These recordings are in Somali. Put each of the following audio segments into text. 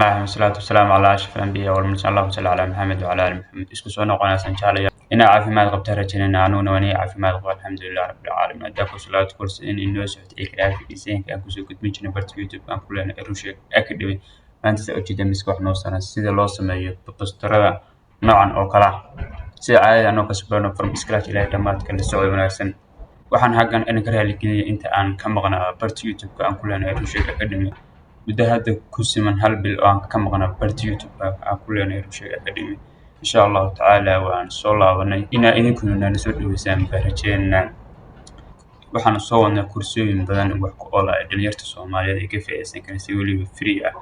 الله والصلاة والسلام على أشرف الأنبياء والمرسلين اللهم صل على محمد وعلى آل محمد isku soo noqonaysan jaalaya ina caafimaad qabta rajaynayna anuuna wani caafimaad qabo alxamdulillahi rabbil caalamiin hadda ku salaad kursi in inoo socotay graafikiisanka aan kusoo gudbin jirnay barta YouTube aan ku leenahay Rushek Academy maanta soo jeeda miska wax noo saran sida loo sameeyo postarada noocan oo kala sida caadi ah ka soo from scratch ilaa dhamaadka la socdo wanaagsan waxaan hagan in ka raali geliyay inta aan ka maqnaa barta YouTube aan ku leenahay Rushek Academy muddo hadda ku siman hal bil oo aan ka maqnaa barta YouTube aan ku leenahay Rushek Academy insha Allah ta'ala waan soo laabanay ina idinkuna nala soo dhaweysaan barajeenna waxaan soo wadnaa kursooyin badan wax ku ool ah dhalinyarta Soomaaliyeed ee ka faa'iideysan karaan si waliba free ah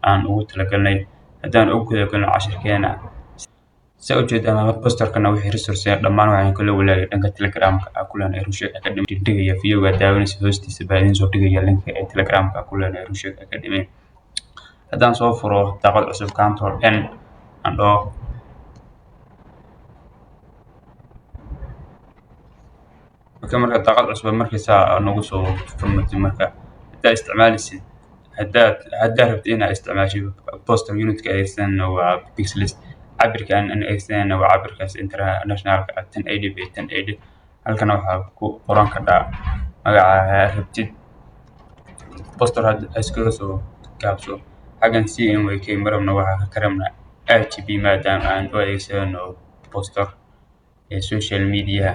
aan ugu talagalnay hadaan ugu talagalnay casharkeena soo jeedana posterkana wixii resource dhammaan waxaan kala walaagay dhanka Telegram-ka aan ku leenahay Rushek Academy dhigaya fiyoga daawanaysa hoostiisa baa soo dhigaya linka ee Telegram-ka ku leenahay Rushek Academy hadaan soo furo daaqad cusub Control N ando marka daaqad cusub markiisa nagu soo furmatay marka hadaa isticmaalaysid hadaa rabtid inaad isticmaasho poster unit-ka aysan waa pixelist cabirkan in aysan waa cabirkaas international-ka 1080 by 1080 halkan waxa ku qoran kartaa magaca rabtid poster iskaga soo gaabso hagan CMYK marabna waxa ka karamna RGB maadaama aan u adeegsano poster ee social media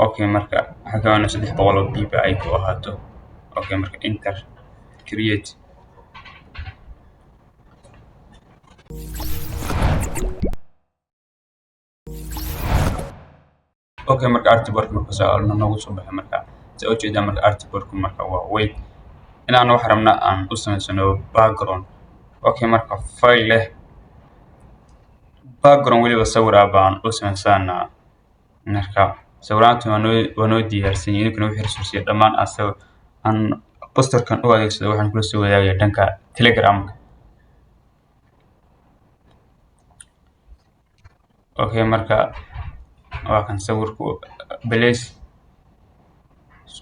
okay marka hagan 300 pb ay ku ahaato okay marka enter create okay marka artboard marka saalna nagu soo baxay marka soo jeeda marka artboard marka waa way inaan wax rabna aan u sameysano background okay marka file leh background waliba sawir baan u sameysana marka sawiraanta waanoo diyaarsan idinkuna wixii resource dhamaan asoo aan posterkan u adeegsado waxaan kula soo wadaagay dhanka Telegram-ka okay marka waa kan sawirku balays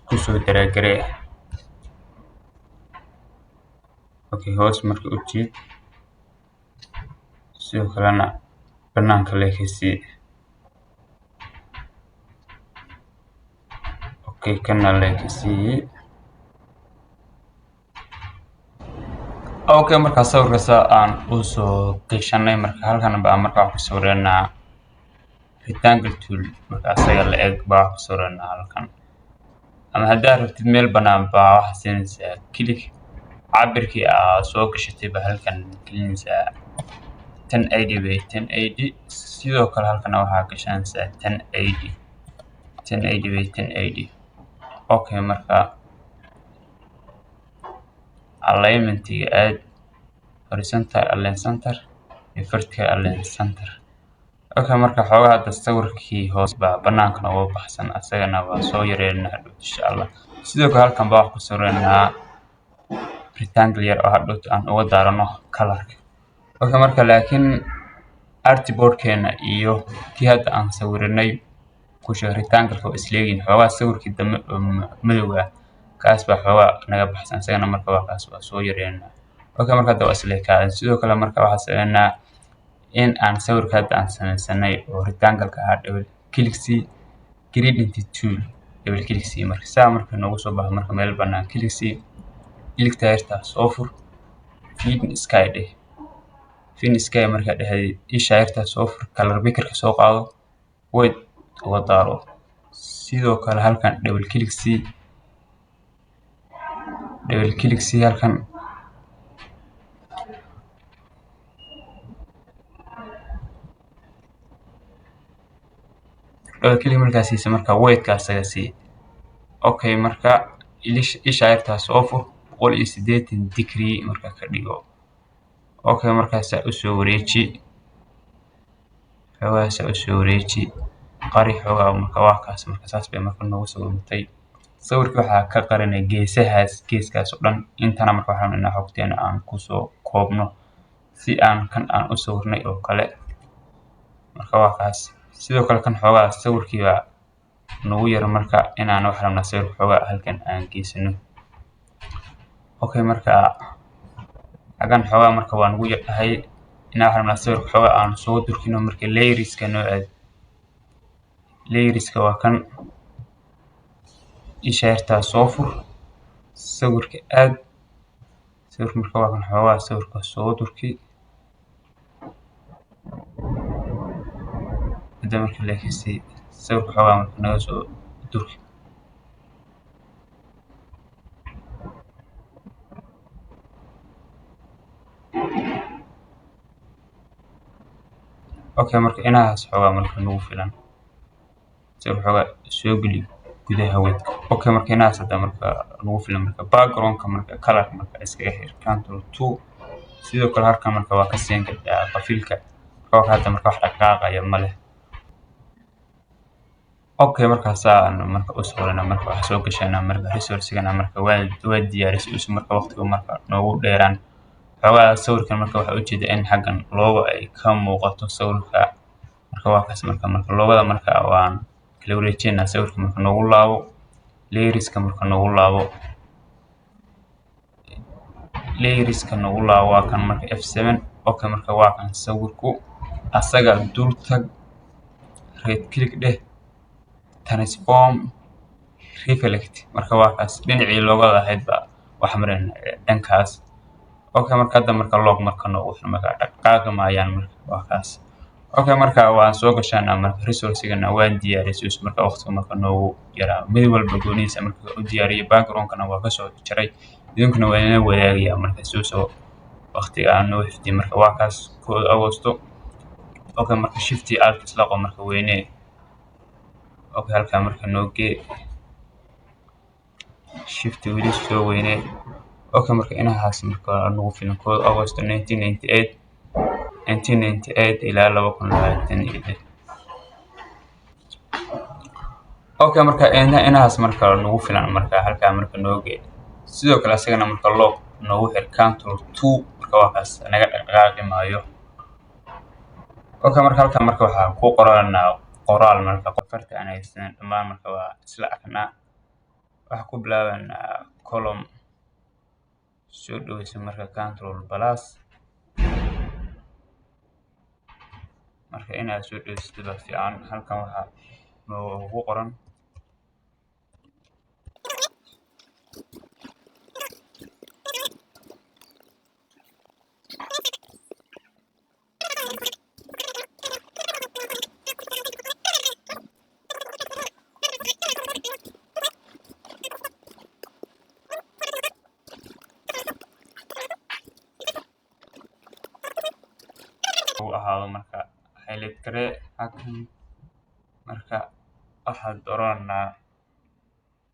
ku soo daraagarey okay hoos marka u jeed sidoo kalena banaanka leexisi okay kana leexisi okay marka sawirka aan u soo qeyshanay marka halkan baa marka ku sawirnaa rectangle tool marka asaga la eeg baa ku sawirnaa halkan ama hadaa rabtid meel banaan baa wax siinaysa click cabirkii aad soo gashatay baa halkan gelinaysa 1080 by 1080 sidoo kale halkan waxa gashanaysa 1080 by 1080 okay marka alignment-iga aad horizontal align center iyo vertical align center okay marka xogaa hadda sawirkii hoos baa banaanka uga baxsan asagana waa soo yareynaa insha Allah sidoo kale halkan baa wax ku sawirnaa rectangle yar oo hadhow aan uga daarano color okay marka laakiin artboard-keena iyo tii hadda aan sawirinay ku soo rectangle-ka isleeyin xogaa sawirkii dambe madowga kaas baa xogaa naga baxsan asagana marka waa kaas waa soo yareynaa okay marka hadda waa isleeyahay sidoo kale marka waxa sameynaa in aan sawirka hadda aan sameysanay oo rectangle-ka ah double click si gradient tool double click si marka nagu soo baxo marka meel banaan click si click taayirta soo fur fin sky marka dhahay ishaayirta soo fur color picker-ka soo qaado way uga daaro sidoo kale halkan double click si halkan kaliya markaas marka weight-ka asaga si okay marka ishaayirta soo fur 180 degree marka ka dhigo okay markaas u soo wareeji qari xogaa marka waa kaas marka saas bay marka noogu soo mutay sawirka waxa ka qaranay geeskaas oo dhan intana marka waxaan inaa xogteena aan ku soo koobno si aan kan aan u sawirnay oo kale marka waa kaas sidoo kale kan xogaa sawirkiiba nagu yar marka inaan wax rabna sawir xogaa halkan aan geysano okay marka xaggan xoogaa marka waan ugu yadhahay inaan rabnaa sawirka xoogaa aan soo durkino marka layeriska noo aado layeriska waa kan isha yartaa soo fur sawirka aad sawirka marka waa kan xoogaa sawirka soo durki hadda marka leekasi sawirka xoogaa marka naga soo durki okay marka inahaas xoogaa marka nagu filan sawir xoogaa soo geli gudaha weedka okay marka inahaas hadda marka nagu filan marka backgroundka marka color marka iskaga xir control 2 sidoo kale halkan marka waa ka siin kartaa qafiilka xoogaa hadda marka wax dhaqaaqaya ma leh okay marka saan marka u sawirana marka wax soo gashana marka resource-gana marka waa diyaarisay isu marka waqtiga marka noogu dheeraan xoogaa sawirkan marka waxa ujeeda in xaggan logo ay ka muuqato sawirka marka waa kaas marka logada marka waan kala wareejinaa sawirka marka noogu laabo layeriska marka noogu laabo waa kan marka F7 okay marka waa kan sawirku asaga dul tag right click dheh transform reflect marka waa kaas dhinacii logada ahayd ba wax marin dhankaas okay marka hadda marka log marka noogu xir marka dhaqaaqi maayaan marka waa kaas okay marka waan soo gashanaa marka resource-gana waan diyaariyay marka waqtiga marka noogu yaraa mid walba gooniisa marka u diyaariyay background-kana waa ka soo jaray idinkuna waa inay wadaagaya marka soo waqtiga aan noo xifdiyay marka waa kaas 1 Agosto okay marka shift alt isla qo marka weyne okay halka marka noo gee shift wili soo weyne okay marka inahaas marka nagu filan 1 Agosto 1998 ilaa 2020 okay marka inahaas marka nagu filan marka halka marka noo gee sidoo kale asagana marka log noogu xir control 2 marka waa kaas naga dhaqaaqi maayo okay marka halka marka waxa ku qoranaa qoraal marka farta aan haysan dhamaan marka waa isla akhnaa waxa ku bilaabanaa column soo dhaweysa marka control plus marka inaad soo dhaweysid waa fiican halkan waxa noogu qoran ahaado marka highlight kare halkan marka waxaad dooranaa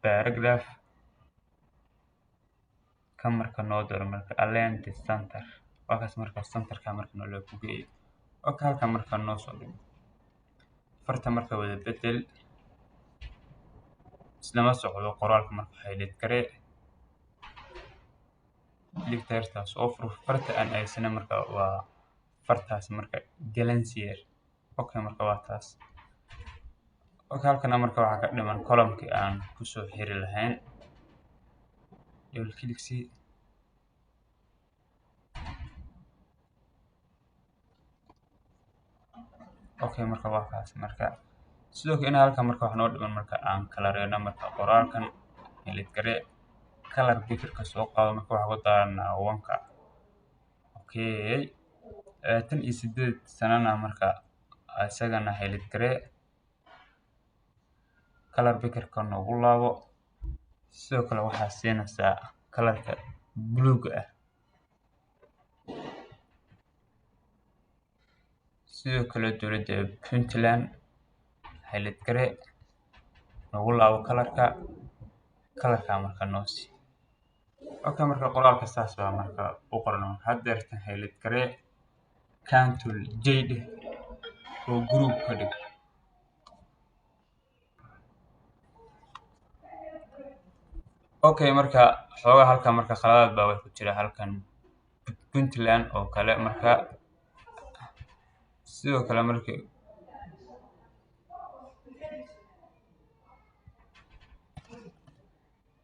paragraph kan marka noo dooran marka align the center waa kaas marka centerka marka noo loo geeyo okay halkan marka noo soo dhigo farta marka wada bedel islama socdo qoraalka marka highlight kare dictatortaas oo fur farta aan aysana marka waa fartaas marka Glansier okay marka waa taas okay halkan marka waxa ka dhiman column-ki aan ku soo xiri lahayn double click si okay marka waa kaas marka sidoo kale halkan marka wax noo dhiman marka aan kala reeyno marka qoraalkan highlight kare color picker soo qaado marka waxa ku daaranaa wanka okay 28 sanana marka isagana highlight kare color picker-ka noogu laabo sidoo kale waxaa siinaysaa color-ka buluuga ah sidoo kale dowladda Puntland highlight kare noogu laabo color-ka marka noo sii okay marka qoraalka saas baa marka u qoran haddeertan highlight kare control J oo group ka dhig okay marka xoogaa halkan marka khaladaad baa wax ku jira halkan Puntland oo kale marka sidoo kale marka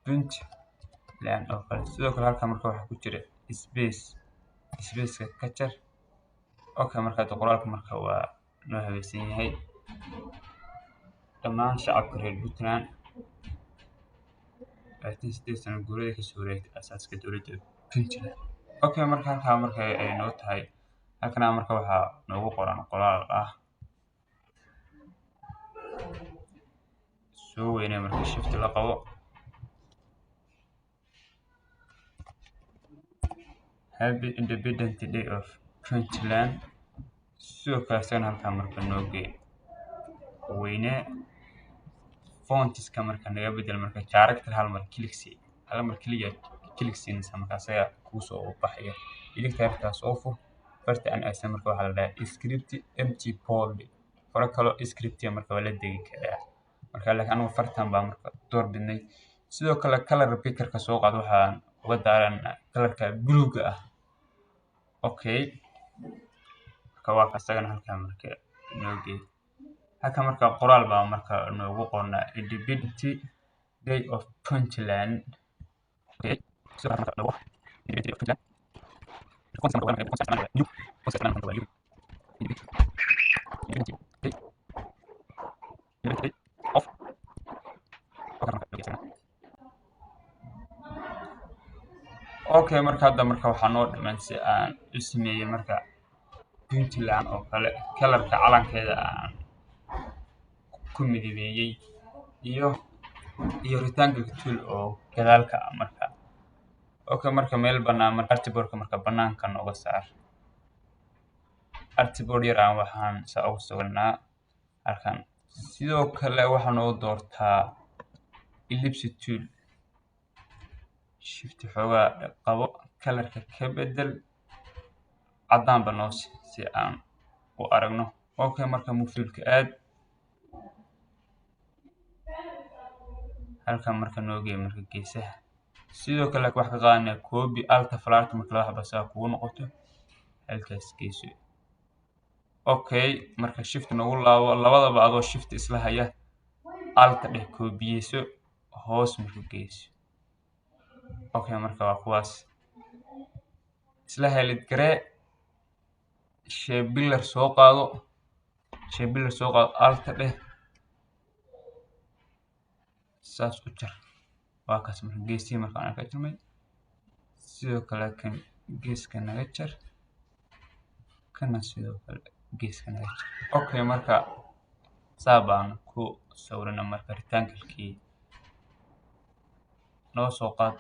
Puntland oo kale sidoo kale halkan marka waxa ku jira space spaceka ka jar. Okay, marka qoraalka marka waa noo habaysan yahay. Dhammaan shacabka reer Puntland 28 sano guuradii ka soo wareegtay aasaaska dowladda Puntland. Okay, marka halkaa marka ay noo tahay halkana marka waxaa noogu qoran qoraal ah soo weynee marka shift la qabo. Happy Independence Day of Puntland. sidoo kale asagana halkaa marka noo gee weyne fontiska marka naga bedel marka character hal mar kaliya click siinaysa marka asaga kuu soo baxaya idigta halkaas oo fur farta aan aysan marka waxaa la dhahaa script empty bold fara kale script marka waa la degi karaa marka laakiin anigu fartan baa marka door bidnay. sidoo kale color picker ka soo qaad waxaan uga daaran colorka buluuga ah. Okay, marka waa asagana halkaa marka noo gee halka marka qoraal baa marka noogu qornaa Independence Day of Puntland. Okay, sidoo kale marka lagu Independence Day of Puntland okay, marka hadda marka waxaa noo dhiman si aan u sameeyey marka Puntland oo kale kalarka calankeeda aan ku midabeeyey iyo rectangle tool oo gadaalka marka. Okay, marka meel bannaan marka artboardka marka bannaanka nooga saar artboard yar aan waxaan saa ugu sugnaa halkan. sidoo kale waxaa noo doortaa ellipse tool shift xoogaa qabo kalarka ka bedel caddaan ba noo si aan u aragno. Okay, marka move toolka aad halkan marka noo gee marka geesaha sidoo kale wax ka qaadana copy alt flat marka la xabasa kugu noqoto halkaas geeso. Okay, marka shift noogu laabo labadaba adoo shift isla haya alt dheh copyso hoos marka geeso. Okay, marka waa kuwaas isla helid garee shape builder soo qaado alt dheh saas u jar waa kaas marka geesii marka aan ka jarmay sidoo kale kan geeska naga jar kana sidoo kale geeska naga jar. Okay, marka saabaan ku sawirana marka rectangle-kii noo soo qaad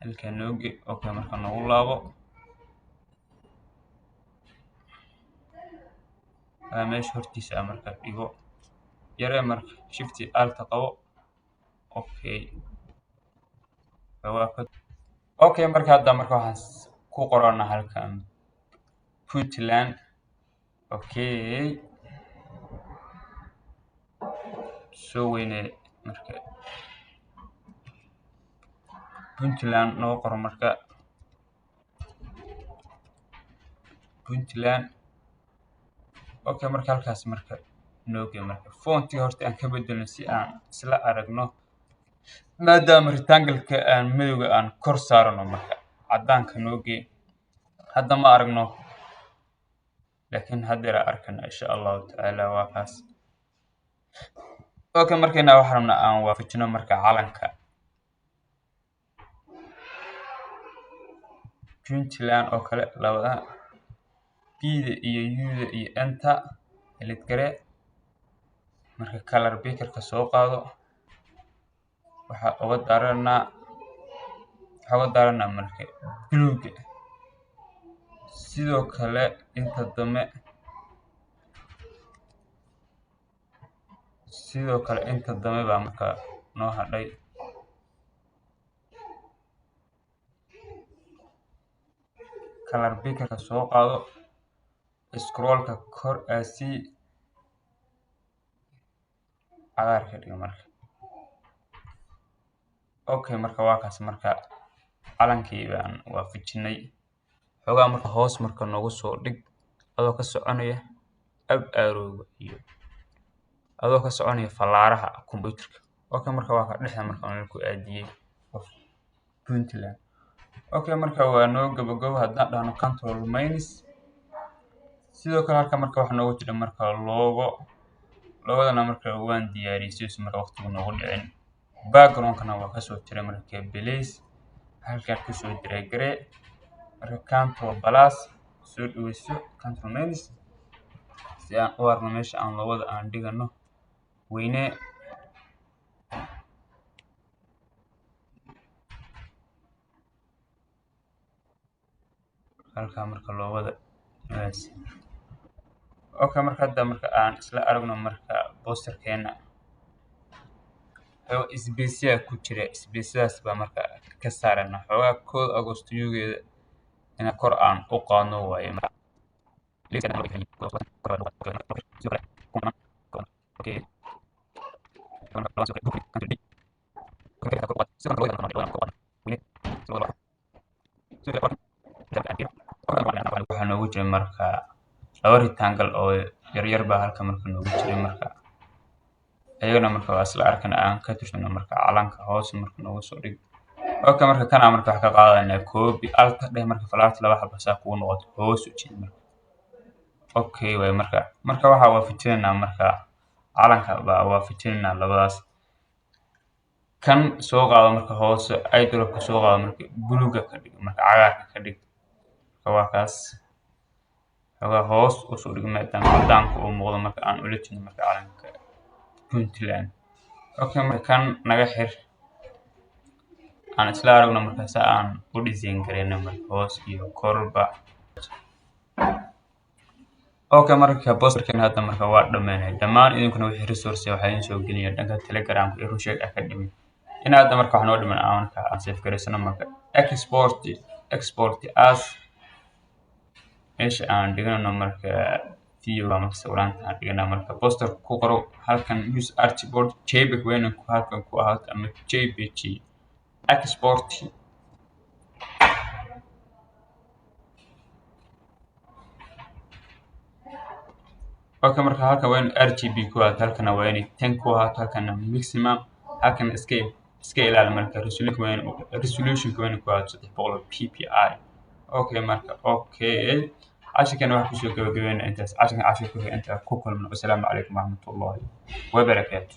halkaa noo gee. Okay, marka noogu laabo meesha hortiisa marka dhigo yaree marka shift alt qabo. Okay, marka hadda marka waxaan ku qorana halkan Puntland. Okay, soo weyne marka Puntland noo qoro marka Puntland. Okay, marka halkaas marka noo gee marka fontiga horta aan ka bedelno si aan isla aragno maadaama rectangle-ka aan madowga aan kor saarano marka caddaanka noo gee hadda ma aragno laakiin haddeera arkana insha allahu tacaala waa kaas. Okay, markayna waxaan rabnaa aan waafajino marka calanka Puntland oo kale labada P-da iyo U-da iyo enter helid garee marka color picker ka soo qaado waxaa uga daaranaa marka buluuga sidoo kale inta dambe baa marka noo hadhay. color picker ka soo qaado scrollka kor aasii cagaarka dhigo marka. Okay, marka waa kaas marka calankii baan waafajinay xoogaa marka hoos marka noogu soo dhig adoo ka soconaya ab arrowga iyo adoo ka soconaya fallaaraha computerka. Okay, marka waa ka dhexda marka aan ku aadiyay Puntland. okay marka waa noo gabagabo haddaan dhahno control minus sidoo kale halka marka waxa noogu jira marka logodana marka waan diyaariyay si marka waqtigu noogu dhicin background-kana waa kasoo tiray marka place halkaan kusoo diray gare marka control plus soo dhaweyso control minus si aan u arno meesha aan logada aan dhigano weyne halka marka logada okay marka hadda marka aan isla aragno marka posterkeena isbeysiya ku jira isbeysadaas baa marka ka saarana xoogaa 1 August yugeeda ina kor aan u qaadno waaye waxaa noogu jira marka laba rectangle oo yaryar baa halka marka noogu jiray marka ayagana marka waa isla arkana aan ka tirtano marka calanka hoos marka noogu soo dhig okay marka kana marka wax ka qaadanaa copy alt dheh marka falaart laba xabo saa ku noqoto hoos u jeed marka okay way marka waxa waafajinayna marka calanka baa waafajinayna labadaas kan soo qaado marka hoos ay drop soo qaado marka buluuga ka dhig marka cagaarka ka dhig waa kaas hoos u soo dhig maadaama cadaanka uu muuqdo marka aan ula jeedno marka calanka Puntland okay marka kan naga xir aan isla aragno marka aan u design gareyno marka hoos iyo korba okay marka posterkan hadda marka waa dhameynay dhamaan idinkuna wixii resource waxa idin soo geliyay dhanka Telegram iyo Rusheeg Academy in hadda marka waxaan oo dhiman marka aan save gareysano marka export as meesha aan dhigano marka video ama sawiranta aan dhigana marka poster ku qoro halkan use archboard JPEG weyn ku halkan ku ahaato ama JPG export okay marka halkan weyn RGB ku ahaato halkan weyn 10 ku ahaato halkan maximum halkan iska ilaali marka resolution weyn ku ahaato 300 ppi okay marka okay عشان واحد يشوف قبل انت عشان عشان انت كوكل. السلام عليكم ورحمة الله وبركاته.